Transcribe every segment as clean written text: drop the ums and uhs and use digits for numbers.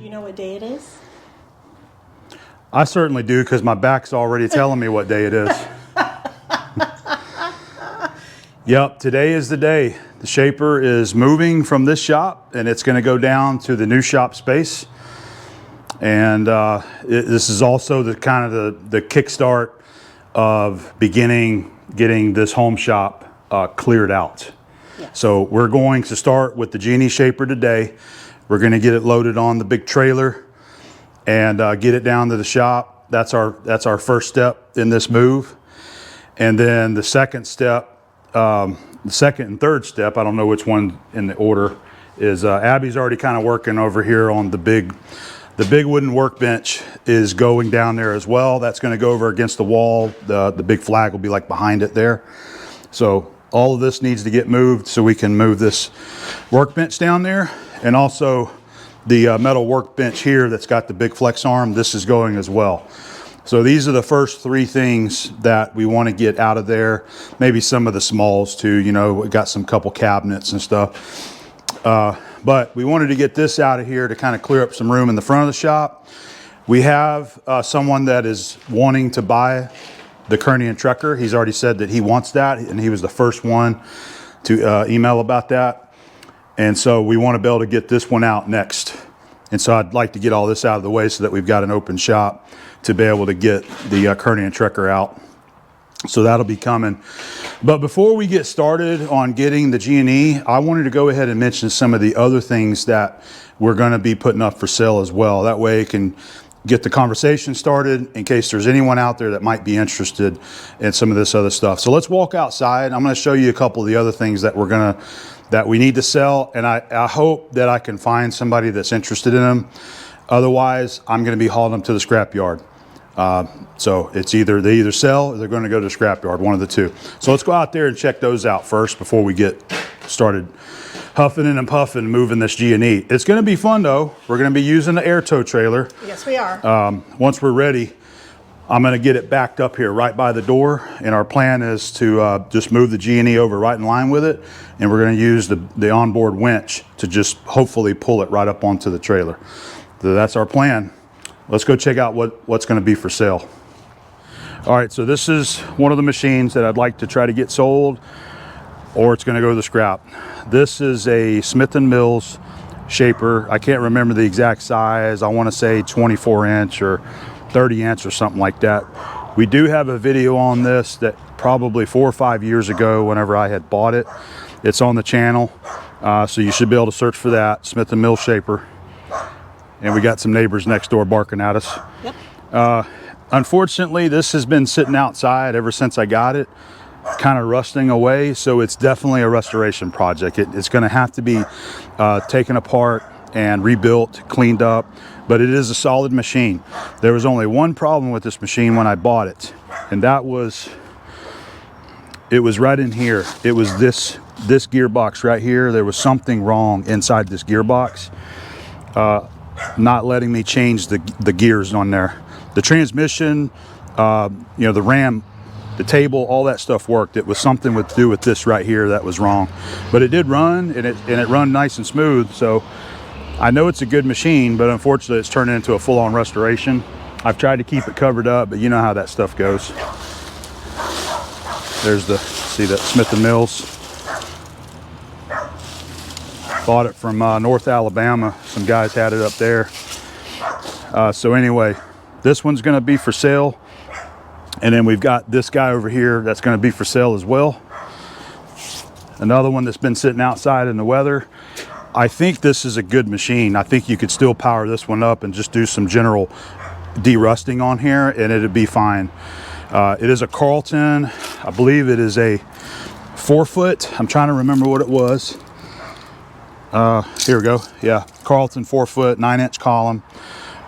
you know what day it is? I certainly do, because my back's already telling me what day it is. Yep, today is the day. The shaper is moving from this shop, and it's going to go down to the new shop space. And this is also the kind of the kickstart of getting this home shop cleared out. Yes. So we're going to start with the Genie shaper today. We're going to get it loaded on the big trailer and get it down to the shop. That's our first step in this move. And then the second step, the second and third step, I don't know which one in the order, is Abby's already kind of working over here on the big wooden workbench is going down there as well. That's going to go over against the wall. The big flag will be like behind it there. So all of this needs to get moved so we can move this workbench down there. And also the metal workbench here that's got the big flex arm, this is going as well. So these are the first three things that we want to get out of there. Maybe some of the smalls too, you know, we got some couple cabinets and stuff. But we wanted to get this out of here to kind of clear up some room in the front of the shop. We have someone that is wanting to buy the Kearney and Trekker. He's already said that he wants that, and he was the first one to email about that. And so we want to be able to get this one out next. And so I'd like to get all this out of the way so that we've got an open shop to be able to get the Kearney and Trekker out. So that'll be coming. But before we get started on getting the G&E, I wanted to go ahead and mention some of the other things that we're going to be putting up for sale as well. That way it can get the conversation started in case there's anyone out there that might be interested in some of this other stuff. So let's walk outside. I'm going to show you a couple of the other things that that we need to sell, and I hope that I can find somebody that's interested in them. Otherwise, I'm going to be hauling them to the scrapyard. So it's either they either sell or they're going to go to the scrapyard, one of the two. So let's go out there and check those out first before we get started huffing and puffing moving this G&E. It's going to be fun though. We're going to be using the air tow trailer. Yes, we are. Once we're ready, I'm going to get it backed up here right by the door, and our plan is to just move the G&E over right in line with it, and we're going to use the onboard winch to just hopefully pull it right up onto the trailer. So that's our plan. Let's go check out what's going to be for sale. All right, so this is one of the machines that I'd like to try to get sold, or it's going to go to the scrap. This is a Smith & Mills shaper. I can't remember the exact size. I want to say 24 inch or 30 inch or something like that. We do have a video on this that probably 4 or 5 years ago whenever I had bought it. It's on the channel, so you should be able to search for that, Smith & Mills shaper. And we got some neighbors next door barking at us. Yep. Unfortunately, this has been sitting outside ever since I got it, kind of rusting away, so it's definitely a restoration project. It's going to have to be taken apart and rebuilt, cleaned up, but it is a solid machine. There was only one problem with this machine when I bought it, and that was it was right in here. It was this gearbox right here. There was something wrong inside this gearbox, not letting me change the gears on there. The transmission, you know, the ram, the table, all that stuff worked. It was something to do with this right here that was wrong, but it did run, and it run nice and smooth. So I know it's a good machine, but unfortunately it's turned into a full-on restoration. I've tried to keep it covered up, but you know how that stuff goes. There's see that Smith & Mills. Bought it from North Alabama. Some guys had it up there. So anyway, this one's going to be for sale. And then we've got this guy over here that's going to be for sale as well. Another one that's been sitting outside in the weather. I think this is a good machine. I think you could still power this one up and just do some general de-rusting on here, and it'd be fine. It is a Carlton. I believe it is a 4-foot. I'm trying to remember what it was. Here we go. Yeah, Carlton 4-foot, 9-inch column,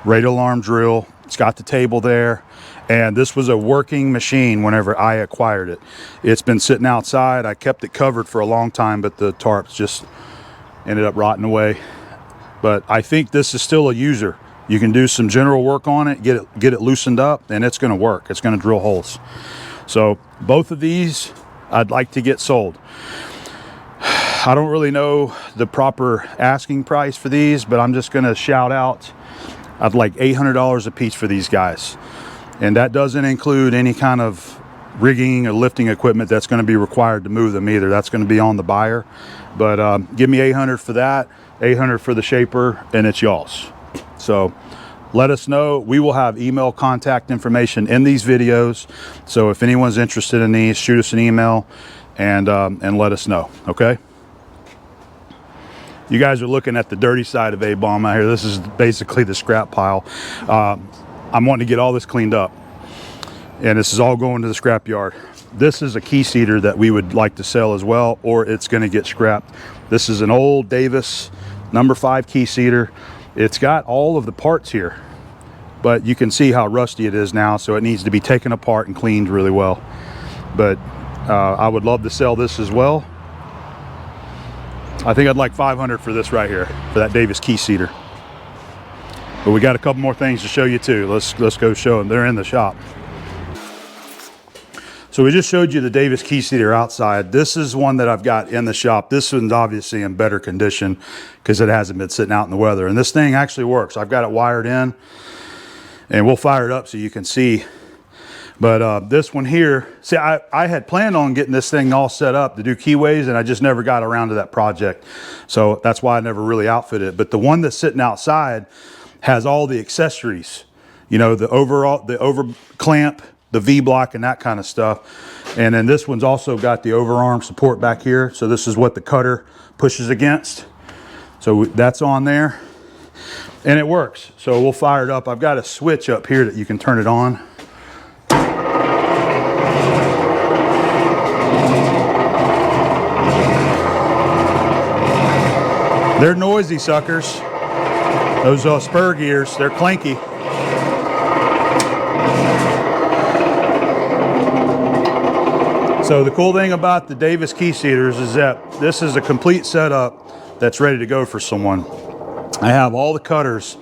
radial arm drill. It's got the table there. And this was a working machine whenever I acquired it. It's been sitting outside. I kept it covered for a long time, but the tarps just ended up rotting away. But I think this is still a user. You can do some general work on it, get it loosened up, and it's going to work. It's going to drill holes. So both of these I'd like to get sold. I don't really know the proper asking price for these, but I'm just gonna shout out, I'd like $800 a piece for these guys. And that doesn't include any kind of rigging or lifting equipment that's gonna be required to move them either. That's gonna be on the buyer. But give me 800 for that, 800 for the shaper, and it's y'all's. So let us know. We will have email contact information in these videos. So if anyone's interested in these, shoot us an email and let us know, okay? You guys are looking at the dirty side of A-bomb out here. This is basically the scrap pile. I'm wanting to get all this cleaned up, and this is all going to the scrap yard. This is a key seater that we would like to sell as well, or it's going to get scrapped. This is an old Davis number 5 key seater. It's got all of the parts here, but you can see how rusty it is now, so it needs to be taken apart and cleaned really well. But I would love to sell this as well. I think I'd like 500 for this right here, for that Davis key seater. But we got a couple more things to show you too. Let's go show them. They're in the shop. So we just showed you the Davis key seater outside. This is one that I've got in the shop. This one's obviously in better condition because it hasn't been sitting out in the weather. And this thing actually works. I've got it wired in, and we'll fire it up so you can see. But this one here, see, I had planned on getting this thing all set up to do keyways, and I just never got around to that project. So that's why I never really outfitted it. But the one that's sitting outside has all the accessories, you know, the over clamp, the V-block, and that kind of stuff. And then this one's also got the overarm support back here. So this is what the cutter pushes against. So that's on there, and it works. So we'll fire it up. I've got a switch up here that you can turn it on. They're noisy suckers. Those spur gears, they're clanky. So the cool thing about the Davis key seaters is that this is a complete setup that's ready to go for someone. I have all the cutters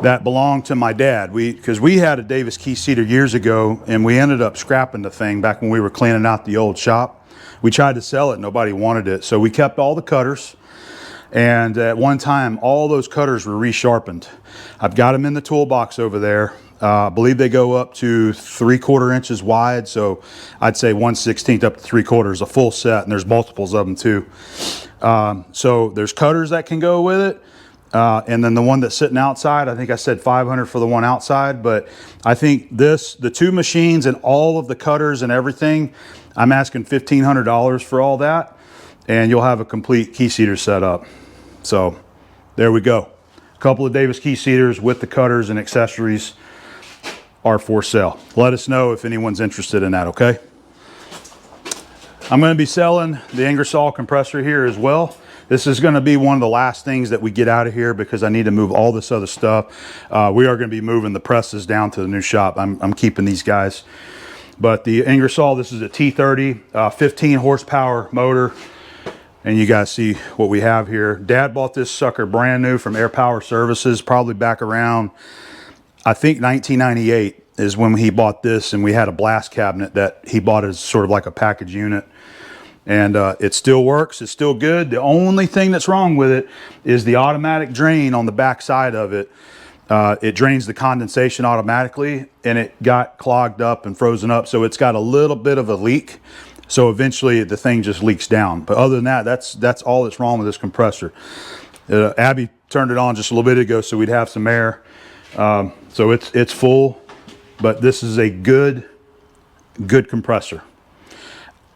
that belong to my dad. Because we had a Davis key seater years ago, and we ended up scrapping the thing back when we were cleaning out the old shop. We tried to sell it, nobody wanted it. So we kept all the cutters. And at one time, all those cutters were resharpened. I've got them in the toolbox over there. I believe they go up to 3/4 inches wide. So I'd say 1/16 up to 3/4, a full set. And there's multiples of them too. So there's cutters that can go with it. And then the one that's sitting outside, I think I said 500 for the one outside. But I think the 2 machines and all of the cutters and everything, I'm asking $1,500 for all that. And you'll have a complete key seater set up. So there we go. A couple of Davis key seaters with the cutters and accessories are for sale. Let us know if anyone's interested in that, okay? I'm going to be selling the Ingersoll compressor here as well. This is going to be one of the last things that we get out of here because I need to move all this other stuff. We are going to be moving the presses down to the new shop. I'm keeping these guys. But the Ingersoll, this is a T30, 15 horsepower motor. And you guys see what we have here. Dad bought this sucker brand new from Air Power Services, probably back around, I think 1998 is when he bought this, and we had a blast cabinet that he bought as sort of like a package unit. And it still works, it's still good. The only thing that's wrong with it is the automatic drain on the back side of it. It drains the condensation automatically, and it got clogged up and frozen up, so it's got a little bit of a leak. So eventually the thing just leaks down. But other than that, that's all that's wrong with this compressor. Abby turned it on just a little bit ago so we'd have some air. So it's full, but this is a good compressor.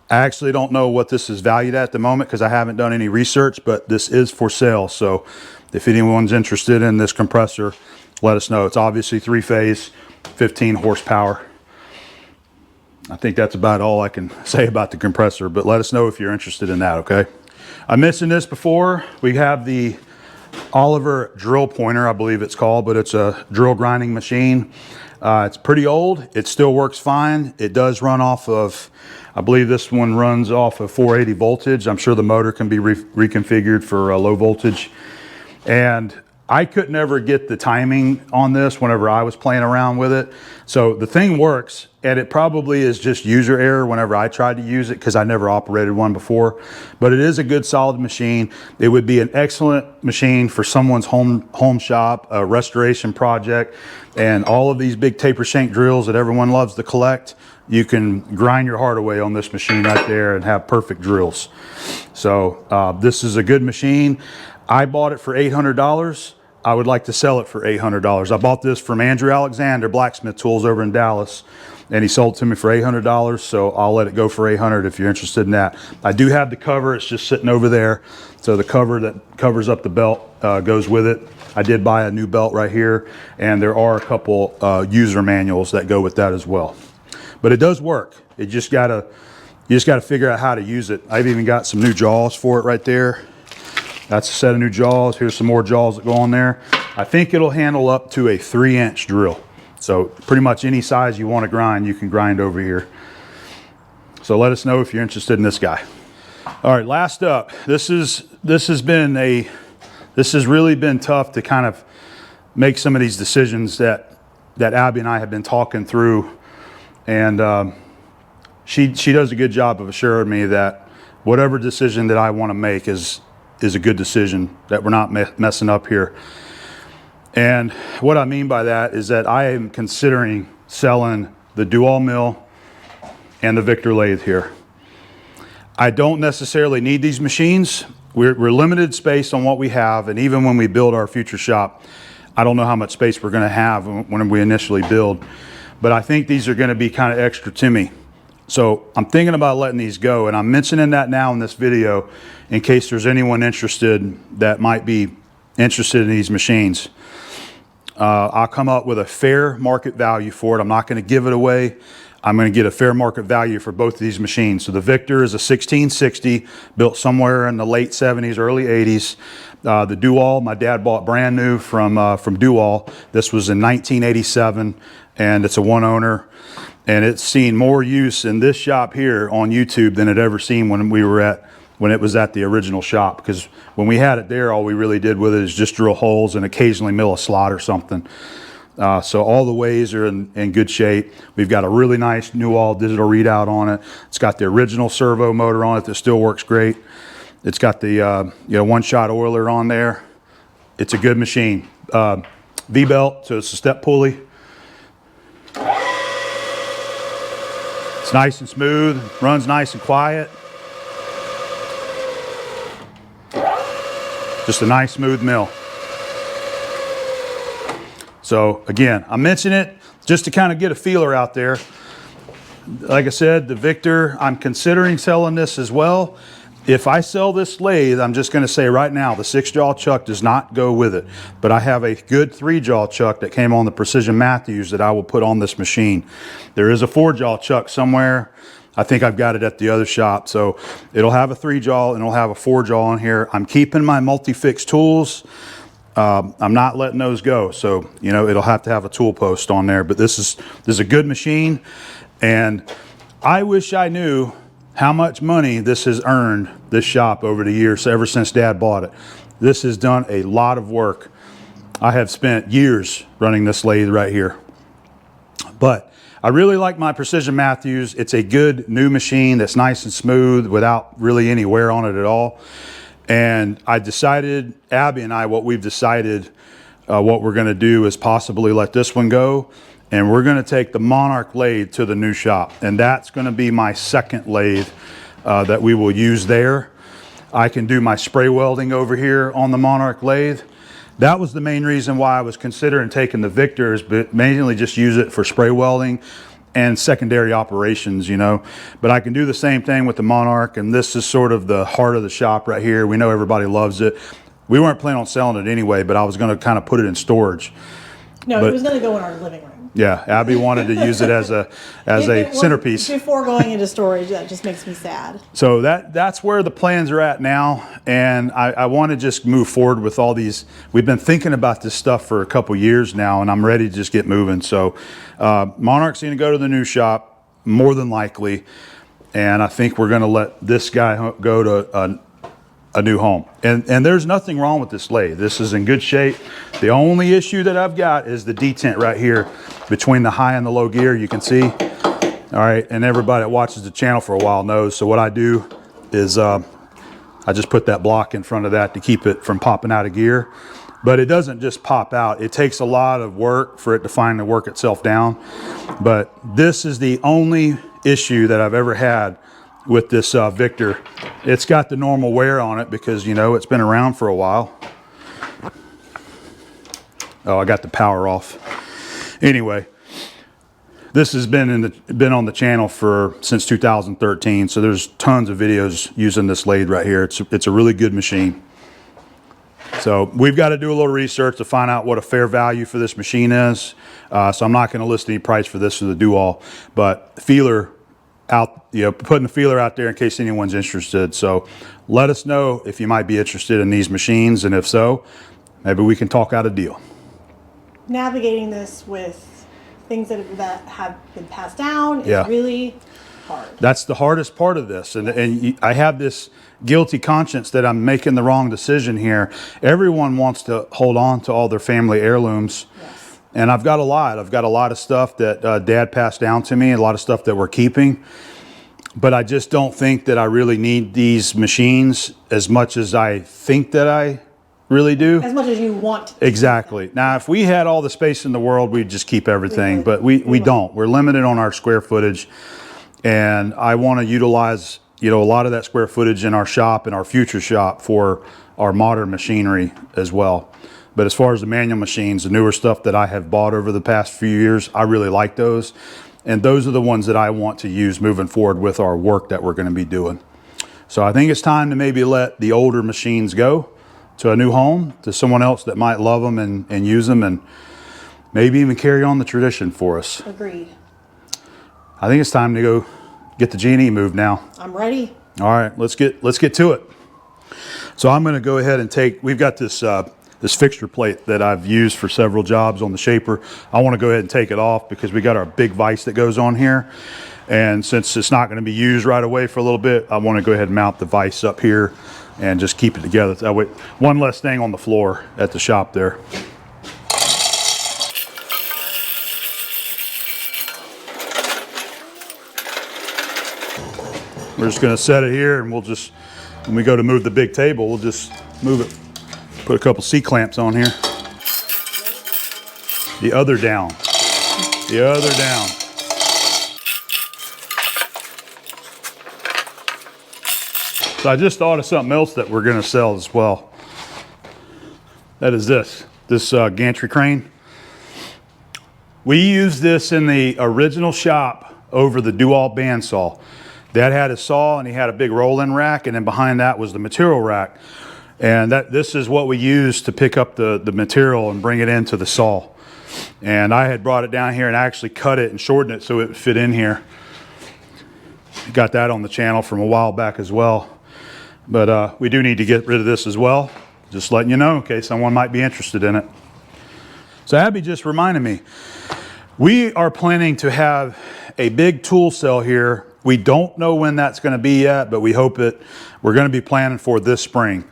I actually don't know what this is valued at the moment because I haven't done any research, but this is for sale. So if anyone's interested in this compressor, let us know. It's obviously 3-phase, 15 horsepower. I think that's about all I can say about the compressor, but let us know if you're interested in that, okay? I mentioned this before. We have the Oliver drill pointer, I believe it's called, but it's a drill grinding machine. It's pretty old. It still works fine. It does run off of, I believe this one runs off of 480 voltage. I'm sure the motor can be reconfigured for low voltage. And I could never get the timing on this whenever I was playing around with it. So the thing works, and it probably is just user error whenever I tried to use it because I never operated one before. But it is a good solid machine. It would be an excellent machine for someone's home shop, a restoration project, and all of these big taper shank drills that everyone loves to collect. You can grind your heart away on this machine right there and have perfect drills. So this is a good machine. I bought it for $800. I would like to sell it for $800. I bought this from Andrew Alexander, Blacksmith Tools over in Dallas, and he sold it to me for $800, so I'll let it go for $800 if you're interested in that. I do have the cover, it's just sitting over there. So the cover that covers up the belt goes with it. I did buy a new belt right here, and there are a couple user manuals that go with that as well. But it does work. You just gotta figure out how to use it. I've even got some new jaws for it right there. That's a set of new jaws. Here's some more jaws that go on there. I think it'll handle up to a 3-inch drill. So pretty much any size you want to grind, you can grind over here. So let us know if you're interested in this guy. All right, last up, this has really been tough to kind of make some of these decisions that Abby and I have been talking through. And she does a good job of assuring me that whatever decision that I want to make is a good decision, that we're not messing up here. And what I mean by that is that I am considering selling the Dual mill and the Victor lathe here. I don't necessarily need these machines. We're limited space on what we have, and even when we build our future shop, I don't know how much space we're going to have when we initially build, but I think these are going to be kind of extra to me. So I'm thinking about letting these go, and I'm mentioning that now in this video in case there's anyone interested that might be interested in these machines. I'll come up with a fair market value for it. I'm not going to give it away. I'm going to get a fair market value for both of these machines. So the Victor is a 1660, built somewhere in the late 70s, early 80s. The Dual, my dad bought brand new from Dual. This was in 1987, and it's a one owner. And it's seen more use in this shop here on YouTube than it ever seen when it was at the original shop. Because when we had it there, all we really did with it is just drill holes and occasionally mill a slot or something. So all the ways are in good shape. We've got a really nice Newall digital readout on it. It's got the original servo motor on it that still works great. It's got the one-shot oiler on there. It's a good machine. V-belt, so it's a step pulley. It's nice and smooth, runs nice and quiet. Just a nice smooth mill. So again, I mention it just to kind of get a feeler out there. Like I said, the Victor, I'm considering selling this as well. If I sell this lathe, I'm just going to say right now, the 6-jaw chuck does not go with it. But I have a good 3-jaw chuck that came on the Precision Matthews that I will put on this machine. There is a 4-jaw chuck somewhere. I think I've got it at the other shop. So it'll have a 3-jaw and it'll have a 4-jaw on here. I'm keeping my multi-fix tools. I'm not letting those go. So, it'll have to have a tool post on there. But this is a good machine. And I wish I knew how much money this has earned this shop over the years, ever since Dad bought it. This has done a lot of work. I have spent years running this lathe right here. But I really like my Precision Matthews. It's a good new machine that's nice and smooth without really any wear on it at all. And I decided, Abby and I, what we've decided, what we're going to do is possibly let this one go. And we're going to take the Monarch lathe to the new shop. And that's going to be my second lathe that we will use there. I can do my spray welding over here on the Monarch lathe. That was the main reason why I was considering taking the Victors, but mainly just use it for spray welding and secondary operations, But I can do the same thing with the Monarch, and this is sort of the heart of the shop right here. We know everybody loves it. We weren't planning on selling it anyway, but I was going to kind of put it in storage. No, it was going to go in our living room. Yeah, Abby wanted to use it as a centerpiece. Before going into storage, that just makes me sad. So that's where the plans are at now, and I want to just move forward with all these. We've been thinking about this stuff for a couple years now, and I'm ready to just get moving. So Monarch's going to go to the new shop, more than likely, and I think we're going to let this guy go to a new home. And there's nothing wrong with this lathe. This is in good shape. The only issue that I've got is the detent right here between the high and the low gear. You can see. All right, and everybody that watches the channel for a while knows. So what I do is I just put that block in front of that to keep it from popping out of gear. But it doesn't just pop out. It takes a lot of work for it to finally work itself down. But this is the only issue that I've ever had with this Victor. It's got the normal wear on it because, you know, it's been around for a while. Oh, I got the power off. Anyway, this has been on the channel since 2013. So there's tons of videos using this lathe right here. It's a really good machine. So we've got to do a little research to find out what a fair value for this machine is. So I'm not going to list any price for this for the do-all, but feeler out, you know, putting the feeler out there in case anyone's interested. So let us know if you might be interested in these machines, and if so, maybe we can talk out a deal. Navigating this with things that have been passed down is Yeah. really hard. That's the hardest part of this, and I have this guilty conscience that I'm making the wrong decision here. Everyone wants to hold on to all their family heirlooms. Yes. And I've got a lot. I've got a lot of stuff that Dad passed down to me, a lot of stuff that we're keeping. But I just don't think that I really need these machines as much as I think that I really do. As much as you want. Exactly. Now, if we had all the space in the world, we'd just keep everything. But we don't. We're limited on our square footage. And I want to utilize, you know, a lot of that square footage in our shop and our future shop for our modern machinery as well. But as far as the manual machines, the newer stuff that I have bought over the past few years, I really like those. And those are the ones that I want to use moving forward with our work that we're going to be doing. So I think it's time to maybe let the older machines go to a new home, to someone else that might love them and use them, and maybe even carry on the tradition for us. Agreed. I think it's time to go get the G&E moved now. I'm ready. All right, let's get to it. So I'm going to go ahead and we've got this this fixture plate that I've used for several jobs on the shaper. I want to go ahead and take it off because we got our big vise that goes on here. And since it's not going to be used right away for a little bit, I want to go ahead and mount the vise up here and just keep it together. That way, one less thing on the floor at the shop there. We're just going to set it here, and we'll just, when we go to move the big table, we'll just move it. Put a couple C-clamps on here. The other down. The other down. So I just thought of something else that we're going to sell as well. That is this gantry crane. We used this in the original shop over the do-all bandsaw. Dad had a saw and he had a big roll-in rack, and then behind that was the material rack. And this is what we use to pick up the material and bring it into the saw. And I had brought it down here and actually cut it and shortened it so it would fit in here. Got that on the channel from a while back as well. But we do need to get rid of this as well. Just letting you know in case someone might be interested in it. So Abby just reminded me, we are planning to have a big tool sale here. We don't know when that's going to be yet, but we hope we're going to be planning for this spring.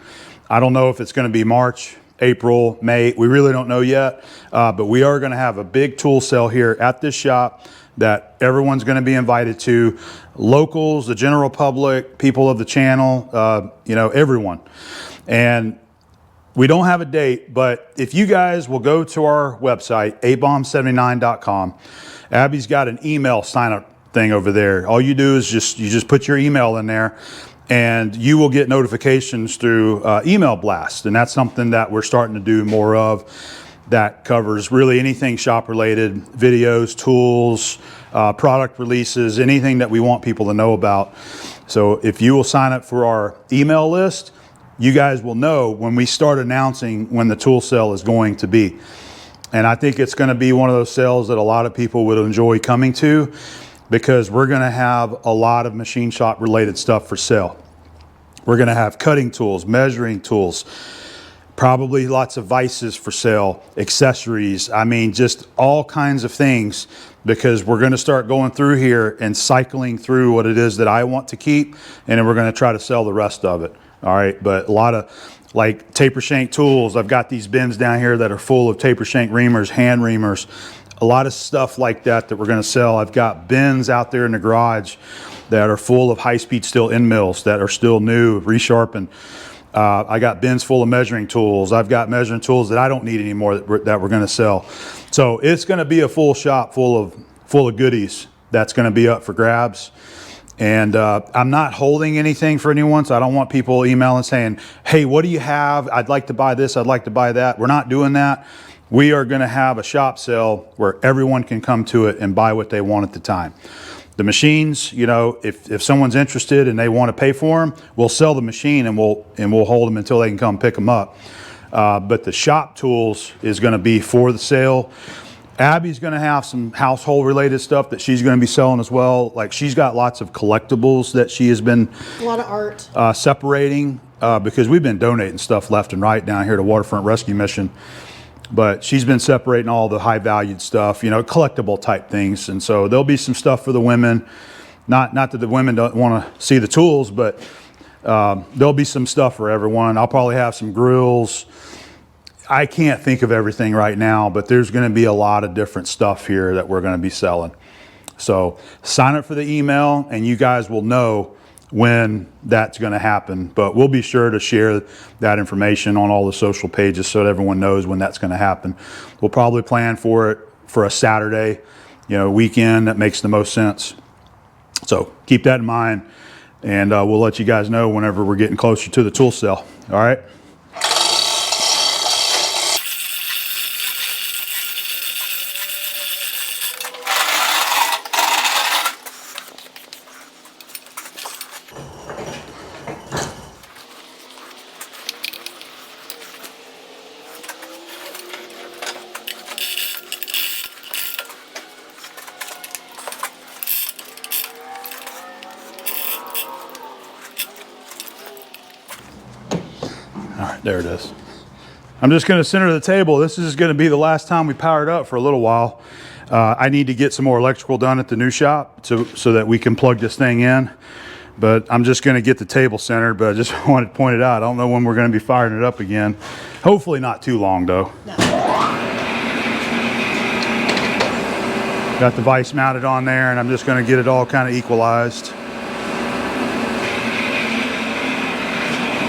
I don't know if it's going to be March, April, May. We really don't know yet, but we are going to have a big tool sale here at this shop that everyone's going to be invited to. Locals, the general public, people of the channel, you know, everyone. And we don't have a date, but if you guys will go to our website, abomb79.com, Abby's got an email sign up thing over there. All you do is you just put your email in there, and you will get notifications through email blast. And that's something that we're starting to do more of. That covers really anything shop related, videos, tools, product releases, anything that we want people to know about. So if you will sign up for our email list, you guys will know when we start announcing when the tool sale is going to be. And I think it's going to be one of those sales that a lot of people would enjoy coming to, because we're going to have a lot of machine shop related stuff for sale. We're going to have cutting tools, measuring tools, probably lots of vices for sale, accessories. I mean, just all kinds of things, because we're going to start going through here and cycling through what it is that I want to keep, and then we're going to try to sell the rest of it. All right, but a lot of like taper shank tools. I've got these bins down here that are full of taper shank reamers, hand reamers, a lot of stuff like that we're going to sell. I've got bins out there in the garage that are full of high-speed steel end mills that are still new, resharpened. I got bins full of measuring tools. I've got measuring tools that I don't need anymore that we're going to sell. So it's going to be a full shop full of goodies that's going to be up for grabs. And I'm not holding anything for anyone, so I don't want people emailing saying, hey, what do you have? I'd like to buy this, I'd like to buy that. We're not doing that. We are going to have a shop sale where everyone can come to it and buy what they want at the time. The machines, you know, if someone's interested and they want to pay for them, we'll sell the machine and we'll hold them until they can come pick them up. But the shop tools is going to be for the sale. Abby's going to have some household related stuff that she's going to be selling as well. Like she's got lots of collectibles that she has been A lot of art. Separating because we've been donating stuff left and right down here to Waterfront Rescue Mission. But she's been separating all the high valued stuff, you know, collectible type things. And so there'll be some stuff for the women. Not that the women don't want to see the tools, but there'll be some stuff for everyone. I'll probably have some grills. I can't think of everything right now, but there's going to be a lot of different stuff here that we're going to be selling. So sign up for the email and you guys will know when that's going to happen. But we'll be sure to share that information on all the social pages so that everyone knows when that's going to happen. We'll probably plan for it for a Saturday, you know, weekend that makes the most sense. So keep that in mind and we'll let you guys know whenever we're getting closer to the tool sale. All right. All right, there it is. I'm just going to center the table. This is going to be the last time we power it up for a little while. I need to get some more electrical done at the new shop so that we can plug this thing in. But I'm just going to get the table centered, but I just wanted to point it out. I don't know when we're going to be firing it up again. Hopefully not too long though. No. Got the vise mounted on there and I'm just going to get it all kind of equalized.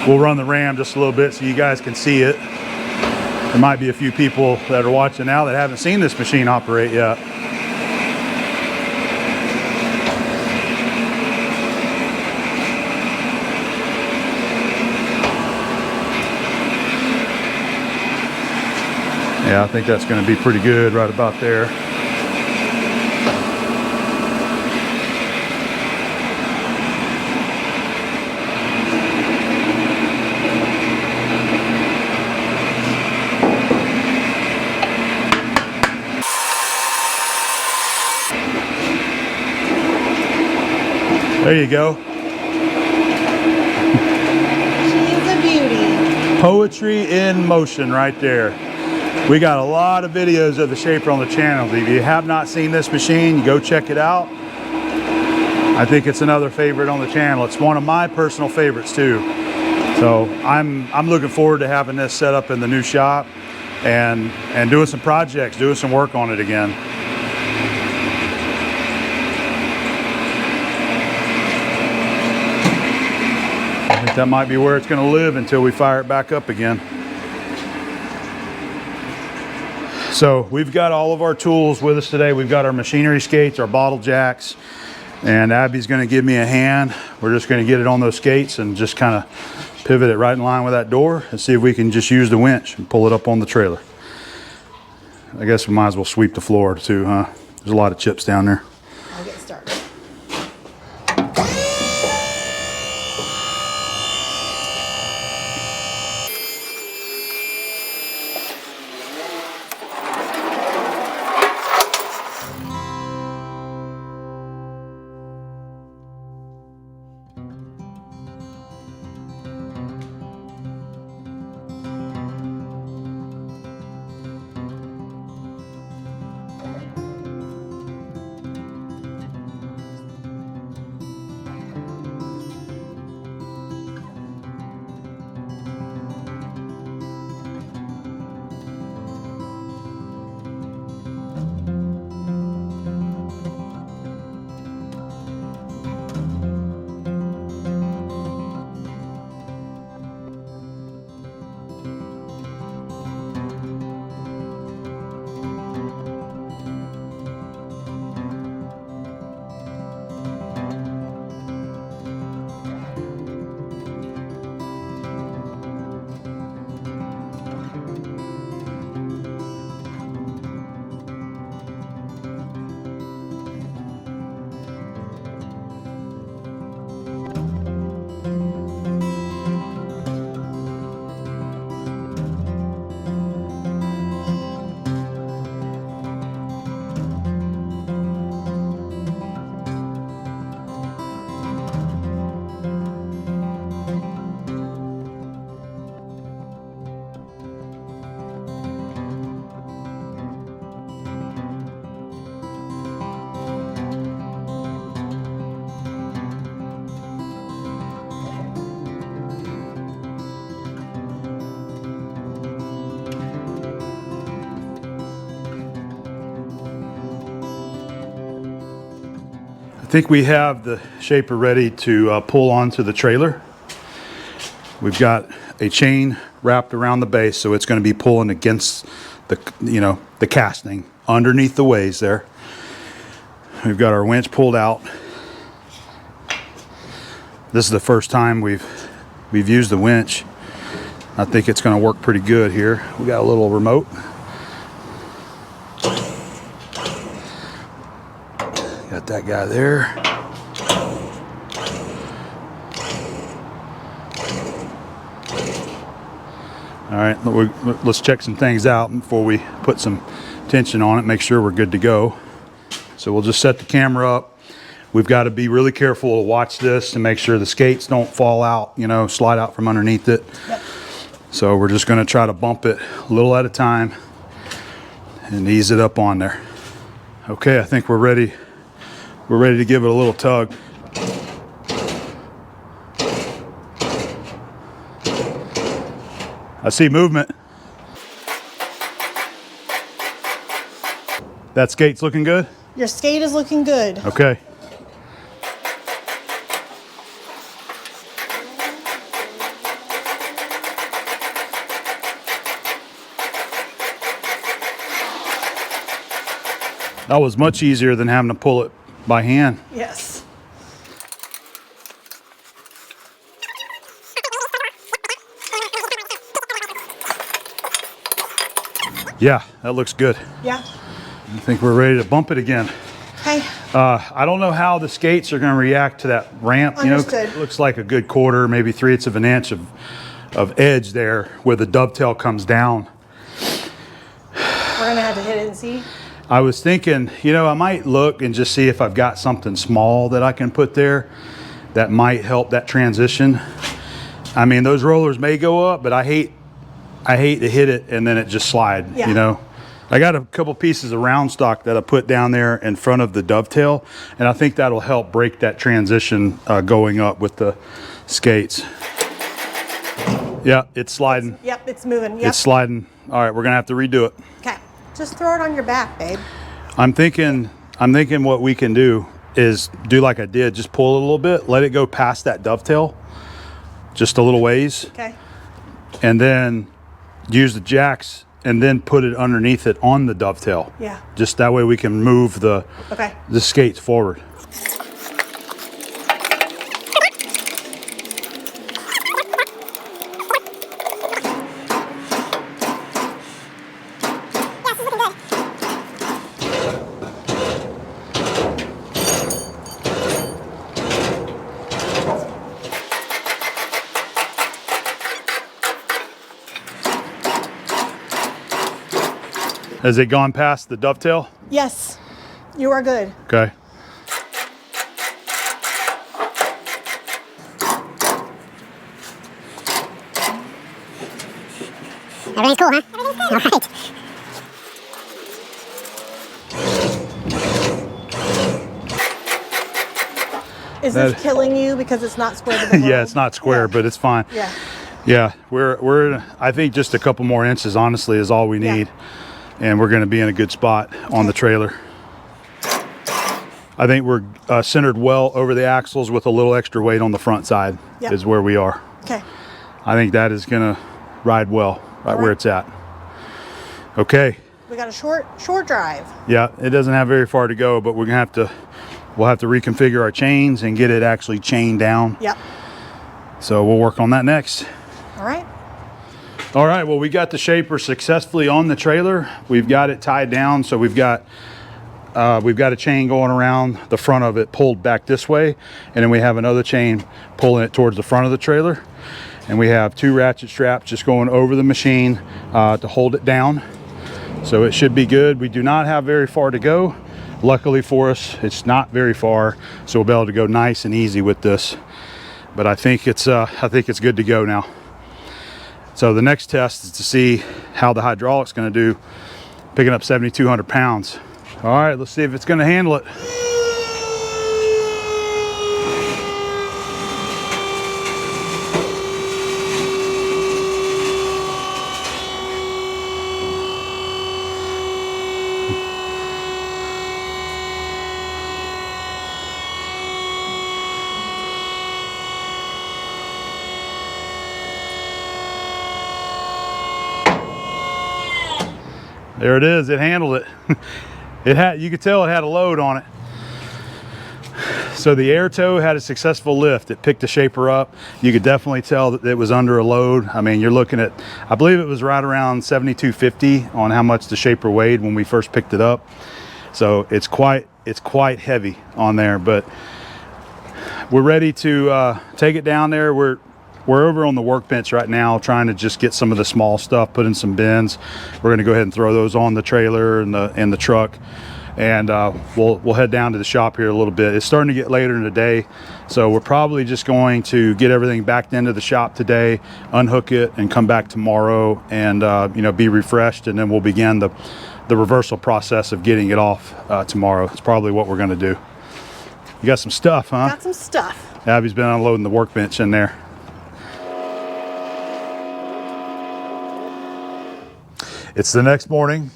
We'll run the ram just a little bit so you guys can see it. There might be a few people that are watching now that haven't seen this machine operate yet. Yeah, I think that's going to be pretty good right about there. There you go. She's a beauty. Poetry in motion right there. We got a lot of videos of the Shaper on the channel. If you have not seen this machine, go check it out. I think it's another favorite on the channel. It's one of my personal favorites too. So I'm looking forward to having this set up in the new shop and doing some projects, doing some work on it again. I think that might be where it's going to live until we fire it back up again. So we've got all of our tools with us today. We've got our machinery skates, our bottle jacks, and Abby's going to give me a hand. We're just going to get it on those skates and just kind of pivot it right in line with that door and see if we can just use the winch and pull it up on the trailer. I guess we might as well sweep the floor too, huh? There's a lot of chips down there. I'll get started. think we have the shaper ready to pull onto the trailer. We've got a chain wrapped around the base, so it's going to be pulling against the, you know, the casting underneath the ways there. We've got our winch pulled out. This is the first time we've used the winch. I think it's going to work pretty good here. We got a little remote. Got that guy there. All right, let's check some things out before we put some tension on it, make sure we're good to go. So we'll just set the camera up. We've got to be really careful to watch this and make sure the skates don't fall out, you know, slide out from underneath it. Yep. So we're just going to try to bump it a little at a time and ease it up on there. Okay, I think we're ready. We're ready to give it a little tug. I see movement. That skate's looking good? Your skate is looking good. Okay. That was much easier than having to pull it by hand. Yes. Yeah, that looks good. Yeah. I think we're ready to bump it again. Okay. I don't know how the skates are going to react to that ramp. Understood. You know, it looks like a good quarter, maybe 3/8 of an inch of edge there where the dovetail comes down. We're going to have to hit it and see. I was thinking, you know, I might look and just see if I've got something small that I can put there that might help that transition. I mean, those rollers may go up, but I hate to hit it and then it just slide, Yeah. you know. I got a couple pieces of round stock that I put down there in front of the dovetail, and I think that'll help break that transition going up with the skates. Yeah, it's sliding. Yep, it's moving. Yep. It's sliding. All right, we're gonna have to redo it. Okay. Just throw it on your back, babe. I'm thinking what we can do is do like I did, just pull it a little bit, let it go past that dovetail, just a little ways, Okay. and then use the jacks and then put it underneath it on the dovetail. Yeah. Just that way we can move the skates forward. Has it gone past the dovetail? Yes. You are good. Okay. Everything's cool, huh? All right. Is this killing you because it's not square to the Yeah, it's not square, but it's fine. Yeah. Yeah, we're I think just a couple more inches honestly is all we need. And we're going to be in a good spot on the trailer. I think we're centered well over the axles with a little extra weight on the front side is where we are. Okay. I think that is going to ride well right where it's at. Okay. We got a short drive. Yeah, it doesn't have very far to go, but we'll have to reconfigure our chains and get it actually chained down. Yep. So we'll work on that next. All right. All right, well, we got the shaper successfully on the trailer. We've got it tied down, so we've got a chain going around the front of it pulled back this way, and then we have another chain pulling it towards the front of the trailer. And we have 2 ratchet straps just going over the machine to hold it down. So it should be good. We do not have very far to go. Luckily for us, it's not very far, so we'll be able to go nice and easy with this. But I think it's good to go now. So the next test is to see how the hydraulic's going to do picking up 7,200 pounds. All right, let's see if it's going to handle it. There it is. It handled it. It had, you could tell it had a load on it. So the air tow had a successful lift. It picked the shaper up. You could definitely tell that it was under a load. I mean, you're looking at, I believe it was right around 7250 on how much the shaper weighed when we first picked it up. So it's quite heavy on there, but we're ready to take it down there. We're over on the workbench right now trying to just get some of the small stuff put in some bins. We're going to go ahead and throw those on the trailer and the truck, and we'll head down to the shop here a little bit. It's starting to get later in the day, so we're probably just going to get everything back into the shop today, unhook it, and come back tomorrow and you know, be refreshed, and then we'll begin the reversal process of getting it off tomorrow. It's probably what we're going to do. You got some stuff, huh? Got some stuff. Abby's been unloading the workbench in there. It's the next morning.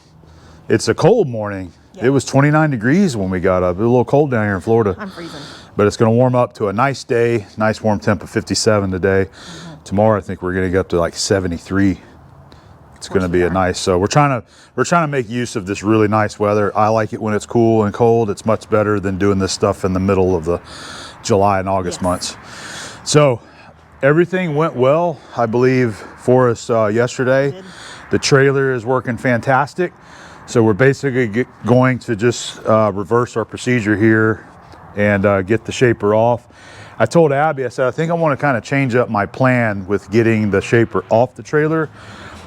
It's a cold morning. Yeah. It was 29 degrees when we got up. It was a little cold down here in Florida. I'm freezing. But it's going to warm up to a nice day. Nice warm temp of 57 today. Tomorrow I think we're going to get up to like 73. It's going to be a nice. So we're trying to make use of this really nice weather. I like it when it's cool and cold. It's much better than doing this stuff in the middle of the July and August months. So everything went well, I believe, for us yesterday. The trailer is working fantastic. So we're basically going to just reverse our procedure here and get the shaper off. I told Abby, I said, I think I want to kind of change up my plan with getting the shaper off the trailer.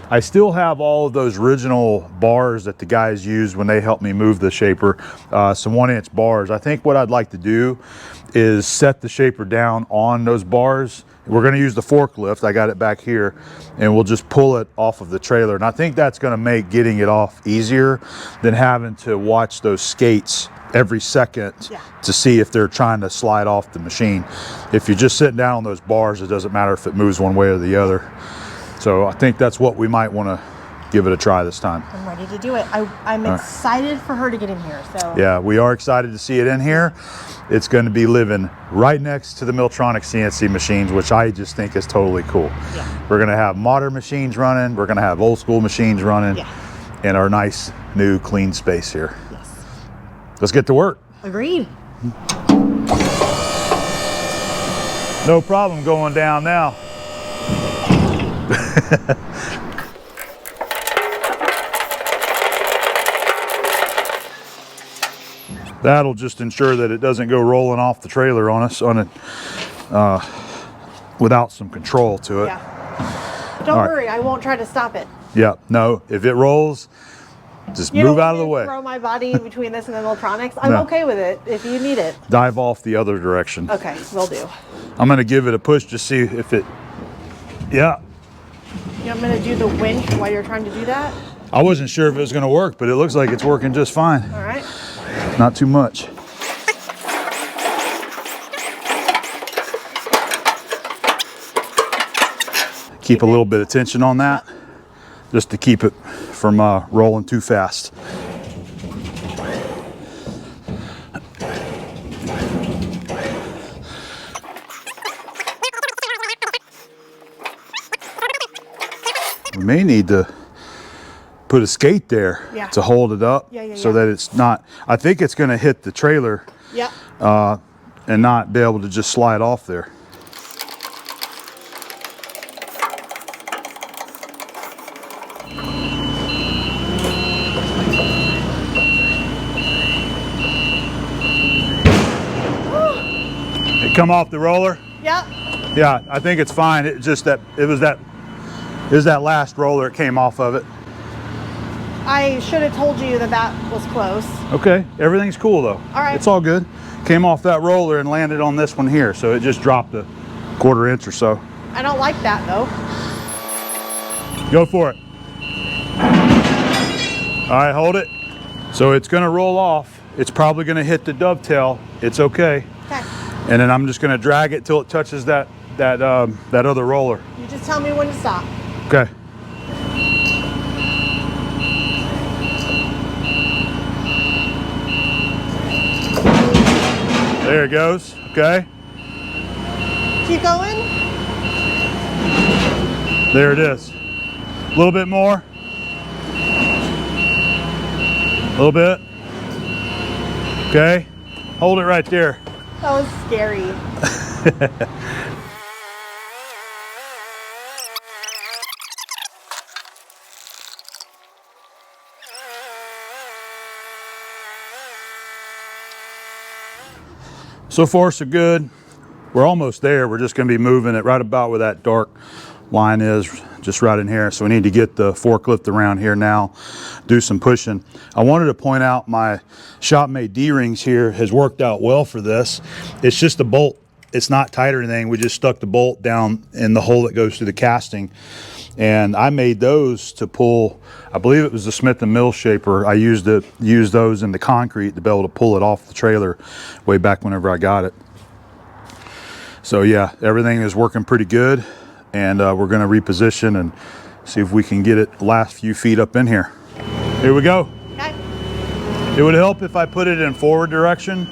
I still have all of those original bars that the guys used when they helped me move the shaper, some 1-inch bars. I think what I'd like to do is set the shaper down on those bars. We're going to use the forklift. I got it back here, and we'll just pull it off of the trailer. And I think that's going to make getting it off easier than having to watch those skates every second to see if they're trying to slide off the machine. If you're just sitting down on those bars, it doesn't matter if it moves one way or the other. So I think that's what we might want to give it a try this time. I'm ready to do it. I'm excited for her to get in here. So yeah, we are excited to see it in here. It's going to be living right next to the Miltronic CNC machines, which I just think is totally cool. Yeah. We're going to have modern machines running. We're going to have old school machines running in our nice, new, clean space here. Yes. Let's get to work. Agreed. No problem going down now. That'll just ensure that it doesn't go rolling off the trailer on us without some control to it. Yeah. Don't worry, I won't try to stop it. Yeah, no, if it rolls, just move out of the way. Throw my body between this and the Miltronics. I'm okay with it if you need it. Dive off the other direction. Okay, will do. I'm going to give it a push to see if it, yeah. You want me to do the winch while you're trying to do that? I wasn't sure if it was going to work, but it looks like it's working just fine. All right. Not too much. Keep a little bit of tension on that, just to keep it from rolling too fast. We may need to put a skate there to hold it up so that it's not, I think it's going to hit the trailer and not be able to just slide off there. It come off the roller? Yep. Yeah, I think it's fine. It just that it was that last roller it came off of it. I should have told you that that was close. Okay, everything's cool though. All right. It's all good. Came off that roller and landed on this one here, so it just dropped a 1/4 inch or so. I don't like that though. Go for it. All right, hold it. So it's gonna roll off. It's probably gonna hit the dovetail. It's okay. Okay. And then I'm just gonna drag it till it touches that other roller. You just tell me when to stop. Okay. There it goes. Okay. Keep going. There it is. A little bit more. A little bit. Okay. Hold it right there. That was scary. So far, so good. We're almost there. We're just going to be moving it right about where that dark line is, just right in here. So we need to get the forklift around here now, do some pushing. I wanted to point out my shop-made D-rings here has worked out well for this. It's just a bolt. It's not tight or anything. We just stuck the bolt down in the hole that goes through the casting. And I made those to pull, I believe it was the Smith & Mill shaper. I used those in the concrete to be able to pull it off the trailer way back whenever I got it. So yeah, everything is working pretty good, and we're going to reposition and see if we can get it the last few feet up in here. Here we go. Okay. It would help if I put it in forward direction.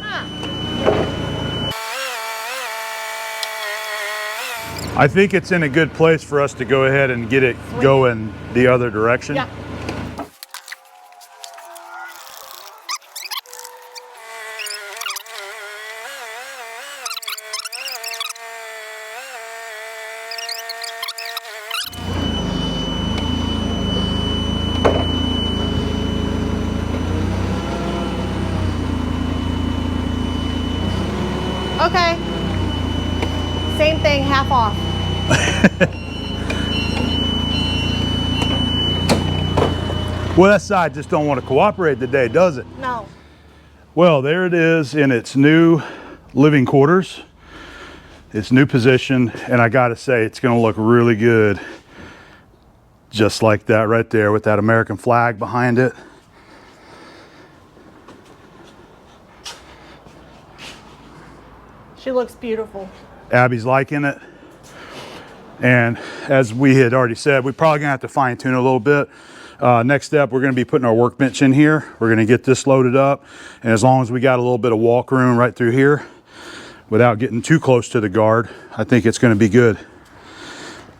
I think it's in a good place for us to go ahead and get it going the other direction. Yeah. Okay. Same thing, half off. Well, that side just don't want to cooperate today, does it? No. Well, there it is in its new living quarters, its new position, and I gotta say, it's gonna look really good just like that right there with that American flag behind it. She looks beautiful. Abby's liking it. And as we had already said, we're probably gonna have to fine tune it a little bit. Next step, we're gonna be putting our workbench in here. We're gonna get this loaded up. And as long as we got a little bit of walk room right through here, without getting too close to the guard, I think it's gonna be good.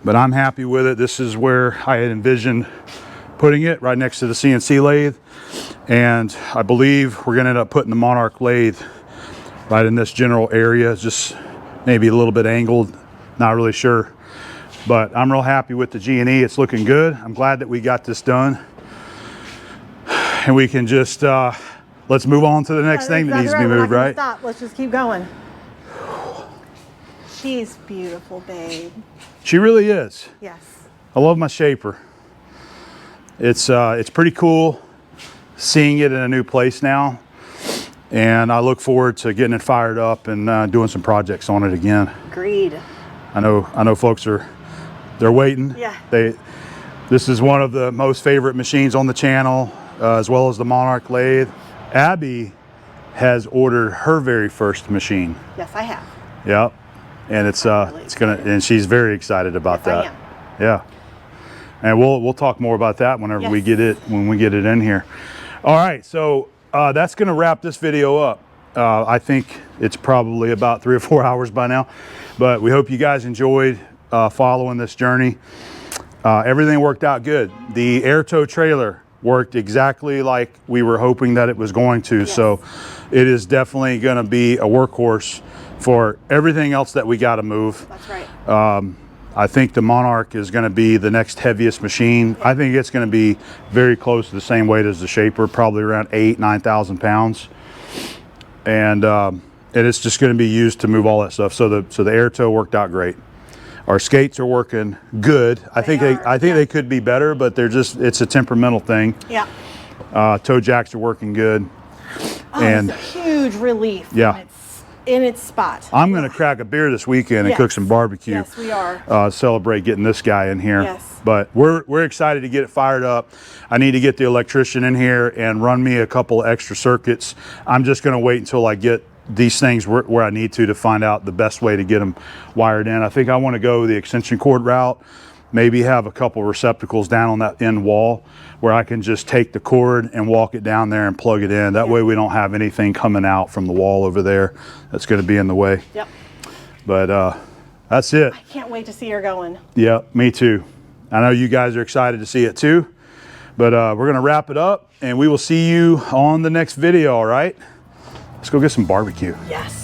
But I'm happy with it. This is where I had envisioned putting it, right next to the CNC lathe. And I believe we're gonna end up putting the Monarch lathe right in this general area, just maybe a little bit angled, not really sure. But I'm real happy with the G&E. It's looking good. I'm glad that we got this done. And we can just, let's move on to the next thing that needs to be moved, right? Stop. Let's just keep going. She's beautiful, babe. She really is. Yes. I love my shaper. It's pretty cool seeing it in a new place now. And I look forward to getting it fired up and doing some projects on it again. Agreed. I know folks they're waiting. Yeah. This is one of the most favorite machines on the channel, as well as the Monarch lathe. Abby has ordered her very first machine. Yes, I have. Yep. And and she's very excited about Yes, that. I am. Yeah. And we'll talk more about that whenever we get it in here. All right, so that's gonna wrap this video up. I think it's probably about 3 or 4 hours by now, but we hope you guys enjoyed following this journey. Everything worked out good. The air tow trailer worked exactly like we were hoping that it was going to. Yes. So it is definitely going to be a workhorse for everything else that we got to move. That's right. I think the Monarch is going to be the next heaviest machine. I think it's going to be very close to the same weight as the Shaper, probably around 9,000 pounds. And it's just going to be used to move all that stuff. So the air tow worked out great. Our skates are working good. I think they could be better, but it's a temperamental thing. Yeah. Toe jacks are working good. Oh, and it's a huge relief. Yeah. In its spot. I'm going to crack a beer this weekend and cook some barbecue. Yes, we are. Celebrate getting this guy in here. Yes. But we're excited to get it fired up. I need to get the electrician in here and run me a couple extra circuits. I'm just going to wait until I get these things where I need to find out the best way to get them wired in. I think I want to go the extension cord route, maybe have a couple receptacles down on that end wall where I can just take the cord and walk it down there and plug it in. That way we don't have anything coming out from the wall over there that's going to be in the way. Yep. But that's it. I can't wait to see her going. Yeah, me too. I know you guys are excited to see it too. But we're gonna wrap it up and we will see you on the next video, all right? Let's go get some barbecue. Yes.